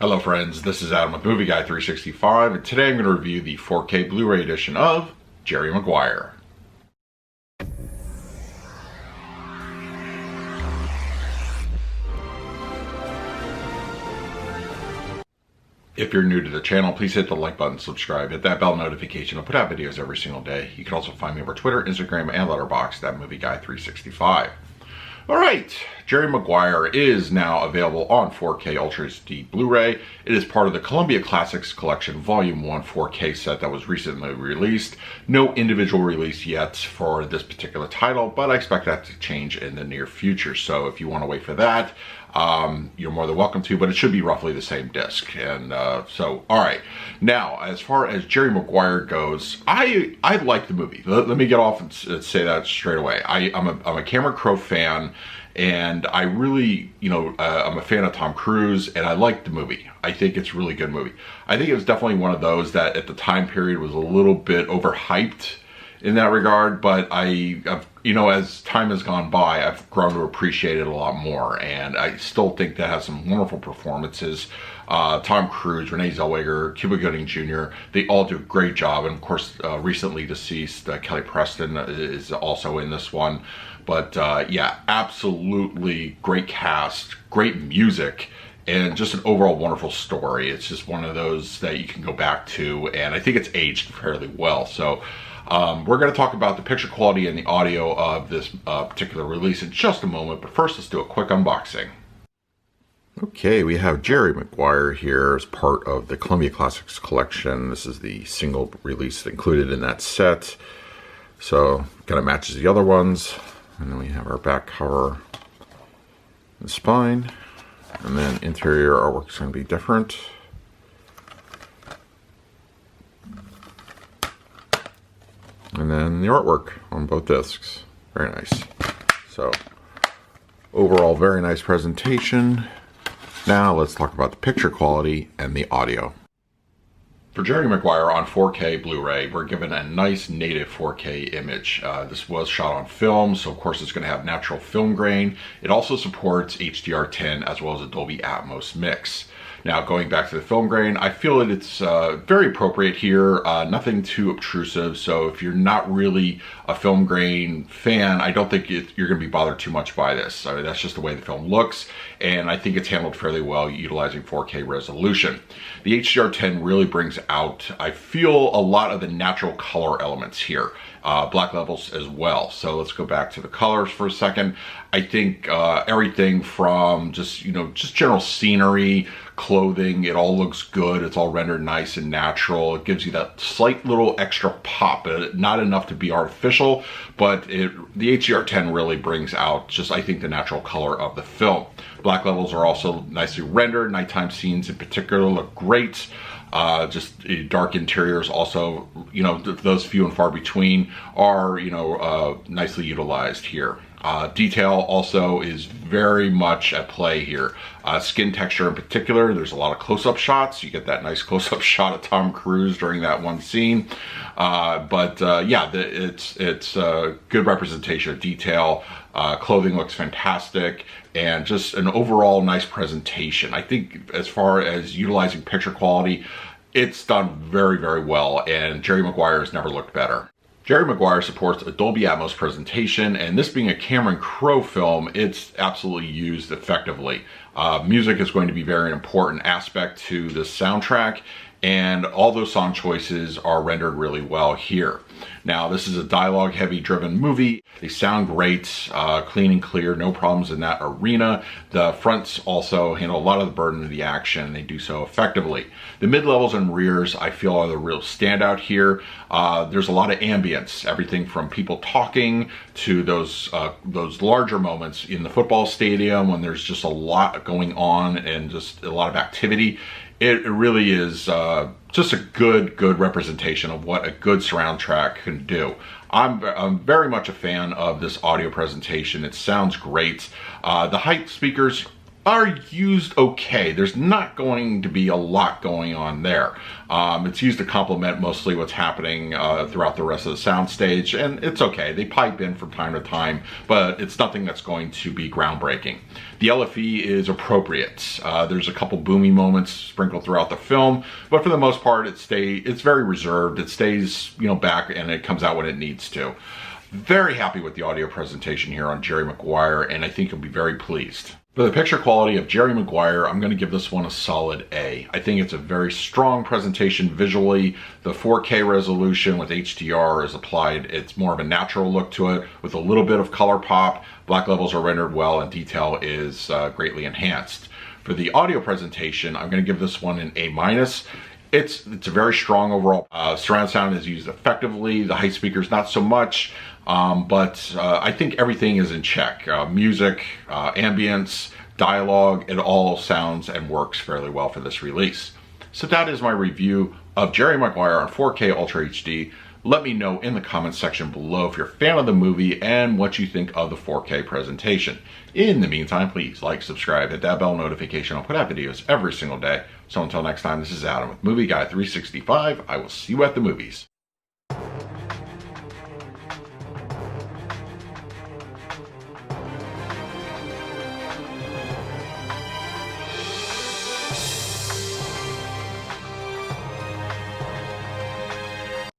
Hello friends, this is Adam with Movie Guy 365, and today I'm going to review the 4K Blu-ray edition of Jerry Maguire. If you're new to the channel, please hit the like button, subscribe, hit that bell notification. I'll put out videos every single day. You can also find me over Twitter, Instagram, and Letterboxd at Movie Guy 365. Alright, Jerry Maguire is now available on 4K Ultra HD Blu-ray. It is part of the Columbia Classics Collection Volume 1 4K set that was recently released. No individual release yet for this particular title, but I expect that to change in the near future. So if you want to wait for that, you're more than welcome to, but it should be roughly the same disc. And alright. Now, as far as Jerry Maguire goes, I like the movie. Let me get off and say that straight away. I'm a Cameron Crowe fan, and I really, I'm a fan of Tom Cruise, and I like the movie. I think it's a really good movie. I think it was definitely one of those that at the time period was a little bit overhyped in that regard, but as time has gone by, I've grown to appreciate it a lot more, and I still think that has some wonderful performances. Tom Cruise, Renee Zellweger, Cuba Gooding Jr., they all do a great job, and of course, recently deceased Kelly Preston is also in this one. But yeah, absolutely great cast, great music, and just an overall wonderful story. It's just one of those that you can go back to, and I think it's aged fairly well. So we're going to talk about the picture quality and the audio of this particular release in just a moment, but first let's do a quick unboxing. Okay, we have Jerry Maguire here as part of the Columbia Classics Collection. This is the single release included in that set, so kind of matches the other ones. And then we have our back cover, the spine, and then interior artwork is going to be different. And then the artwork on both discs. Very nice. So, overall, very nice presentation. Now, let's talk about the picture quality and the audio. For Jerry Maguire on 4K Blu-ray, we're given a nice native 4K image. This was shot on film, so of course it's going to have natural film grain. It also supports HDR10 as well as a Dolby Atmos mix. Now, going back to the film grain, I feel that it's very appropriate here, nothing too obtrusive. So if you're not really a film grain fan, I don't think you're going to be bothered too much by this. I mean, that's just the way the film looks, and I think it's handled fairly well utilizing 4K resolution. The HDR10 really brings out, I feel, a lot of the natural color elements here. Black levels as well. So let's go back to the colors for a second. I think everything from just general scenery, clothing, it all looks good. It's all rendered nice and natural. It gives you that slight little extra pop, not enough to be artificial, but the HDR10 really brings out just, I think, the natural color of the film. Black levels are also nicely rendered. Nighttime scenes in particular look great. Just dark interiors also, those few and far between are, nicely utilized here. Detail also is very much at play here. Skin texture in particular, there's a lot of close-up shots. You get that nice close-up shot of Tom Cruise during that one scene. Yeah, it's a good representation of detail. Clothing looks fantastic, and just an overall nice presentation. I think as far as utilizing picture quality, it's done very, very well, and Jerry Maguire has never looked better. Jerry Maguire supports a Dolby Atmos presentation, and this being a Cameron Crowe film, it's absolutely used effectively. Music is going to be a very important aspect to the soundtrack, and all those song choices are rendered really well here. Now, this is a dialogue-heavy driven movie. They sound great, clean and clear, no problems in that arena. The fronts also handle a lot of the burden of the action, and they do so effectively. The mid-levels and rears, I feel, are the real standout here. There's a lot of ambience, everything from people talking to those larger moments in the football stadium when there's just a lot going on and just a lot of activity. It really is just a good representation of what a good surround track can do. I'm very much a fan of this audio presentation. It sounds great. The height speakers, are used okay. There's not going to be a lot going on there. It's used to complement mostly what's happening throughout the rest of the soundstage, and it's okay. They pipe in from time to time, but it's nothing that's going to be groundbreaking. The LFE is appropriate. There's a couple boomy moments sprinkled throughout the film, but for the most part, it's very reserved. It stays, back, and it comes out when it needs to. Very happy with the audio presentation here on Jerry Maguire, and I think you'll be very pleased. For the picture quality of Jerry Maguire, I'm going to give this one a solid A. I think it's a very strong presentation visually. The 4K resolution with HDR is applied. It's more of a natural look to it with a little bit of color pop. Black levels are rendered well, and detail is greatly enhanced. For the audio presentation, I'm going to give this one an A-. It's a very strong overall. Surround sound is used effectively. The height speakers, not so much, but I think everything is in check. Music, ambience, dialogue, it all sounds and works fairly well for this release. So that is my review of Jerry Maguire on 4K Ultra HD. Let me know in the comments section below if you're a fan of the movie and what you think of the 4K presentation. In the meantime, please like, subscribe, hit that bell notification. I'll put out videos every single day. So until next time, this is Adam with Movie Guy 365. I will see you at the movies.